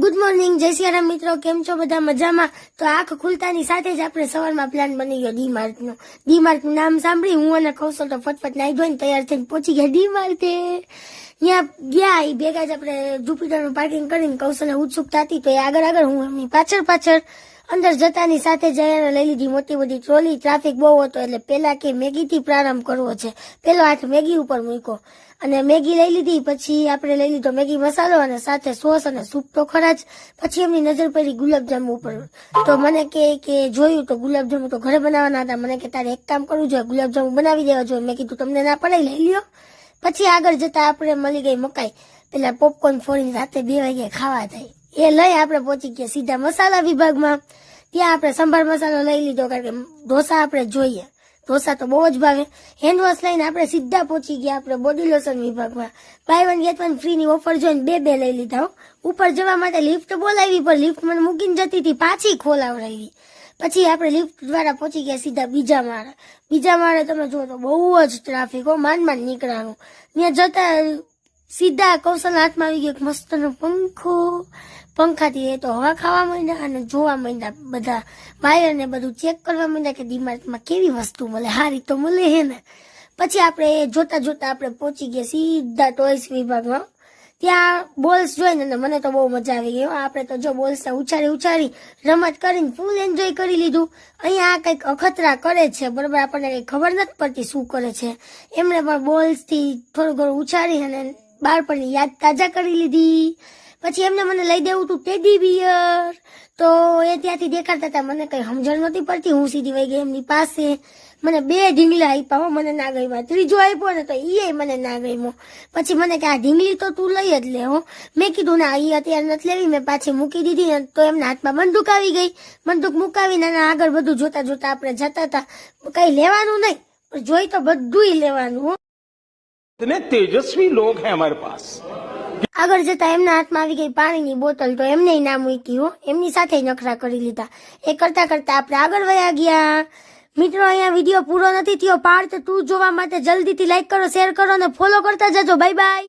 Good morning, જય શ્રી રામ મિત્રો. કેમ છો બધા? મજામાં? તો આંખ ખુલતાની સાથે જ આપણે સવારમાં પ્લાન બની ગયો ડીમાર્ટનો. ડીમાર્ટનું નામ સાંભળી હું અને કૌશલ તો ફટફટ નાઈ ધોઈને તૈયાર થઈને પહોંચી ગયા ડીમાર્ટે. ત્યાં ગયા એ ભેગા જ આપણે જુપિટરનું પાર્કિંગ કરીને કૌશલને ઉત્સુકતા હતી તો એ આગળ હું એમની પાછળ અંદર જતાની સાથે જઈને લઈ લીધી મોટી બધી ટ્રોલી. ટ્રાફિક બહુ હતો એટલે પેલા કે મેગીથી પ્રારંભ કરવો છે. પેલો હાથ મેગી ઉપર મૂક્યો અને મેગી લઈ લીધી. પછી આપણે લઈ લીધો મેગી મસાલો અને સાથે સોસ અને સૂપ તો ખરા જ. પછી એમની નજર પડી ગુલાબજાંબુ ઉપર તો મને કે જોયું તો ગુલાબજાંબુ તો ઘરે બનાવવાના હતા. મને કે તારે એક કામ કરવું જોઈએ, ગુલાબજાંબુ બનાવી દેવા જોઈએ. મેં કીધું તમને ના પડે, લઈ લ્યો. પછી આગળ જતા આપણે મળી ગઈ મકાઈ. પેલા પોપકોર્ન ફોડીને રાતે 2 વાગે ખાવા થાય એ લઈ આપણે પહોંચી ગયા સીધા મસાલા વિભાગમાં. ત્યાં આપણે સંભાર મસાલો લઈ લીધો કારણ કે ઢોસા આપણે જોઈએ, ઢોસા તો બહુ જ ભાવે. હેન્ડવોશ લઈને આપણે સીધા પહોંચી ગયા આપણે બોડી લોશન વિભાગમાં. બાય 1 get 1 ફ્રી ની ઓફર જોઈને બે લઈ લીધા. ઉપર જવા માટે લિફ્ટ બોલાવી પણ લિફ્ટ મને મૂકીને જતી હતી, પાછી ખોલાવડાવી. પછી આપણે લિફ્ટ દ્વારા પહોંચી ગયા સીધા બીજા માળે. તમે જુઓ તો બહુ જ ટ્રાફિક હો, માંડ નીકળવાનું. ત્યાં જતા સીધા કૌશલ હાથમાં આવી ગયો મસ્તનો પંખાથી એ તો હવા ખાવા માંડ્યા અને જોવા માંડ્યા બધા વાયર ને બધું ચેક કરવા માંડ્યા કે ડીમાર્ટમાં કેવી વસ્તુ મળે, સારી તો મળે હે ને. પછી આપણે જોતા આપણે પહોંચી ગયા સીધા ટોયસ વિભાગમાં. ત્યાં બોલ્સ જોઈને મને તો બહુ મજા આવી ગઈ. આપણે તો જો બોલ્સ ઉછાળી રમત કરીને ફૂલ એન્જોય કરી લીધું. અહીંયા કંઈક અખતરા કરે છે બરોબર, આપણને કઈ ખબર નથી પડતી શું કરે છે. એમણે પણ બોલ્સ થી થોડું ઘણું ઉછાળી અને બાળપણની યાદ તાજા કરી લીધી. પછી એમને મને લઈ દેવું હતું ટેડી બિયર, તો એ ત્યાંથી દેખાડતા હતા. મને કઈ સમજણ નહોતી પડતી. હું સીધી વહી ગઈ એમની પાસે. મને 2 ઢીંગલા આપ્યા, મને ના ગમ્યા. ત્રીજો આપ્યો ને તો એ મને ના ગમ્યો. પછી મને કે આ ઢીંગલી તો તું લઈ જ લે હો. મેં કીધું ના, એ અત્યારે નથી લેવી. મેં પાછી મૂકી દીધી ને તો એમના હાથમાં બંદૂક આવી ગઈ. બંદૂક મુકાવીને આગળ બધું જોતા આપણે જતા હતા. કઈ લેવાનું નહીં, જોઈ તો બધું લેવાનું. इतने तेजस्वी लोग हैं हमारे पास. આગળ જતા એમના હાથમાં આવી ગઈ પાણીની બોટલ તો એમને ના મૂકી હો, એમની સાથે નખરા કરી લીધા. એ કરતા આપણે આગળ વયા ગયા. મિત્રો, અહીંયા વિડીયો પૂરો નથી થયો. પાર્ટ 2 જોવા માટે જલ્દીથી લાઈક કરો, શેર કરો અને ફોલો કરતા જજો. Bye bye.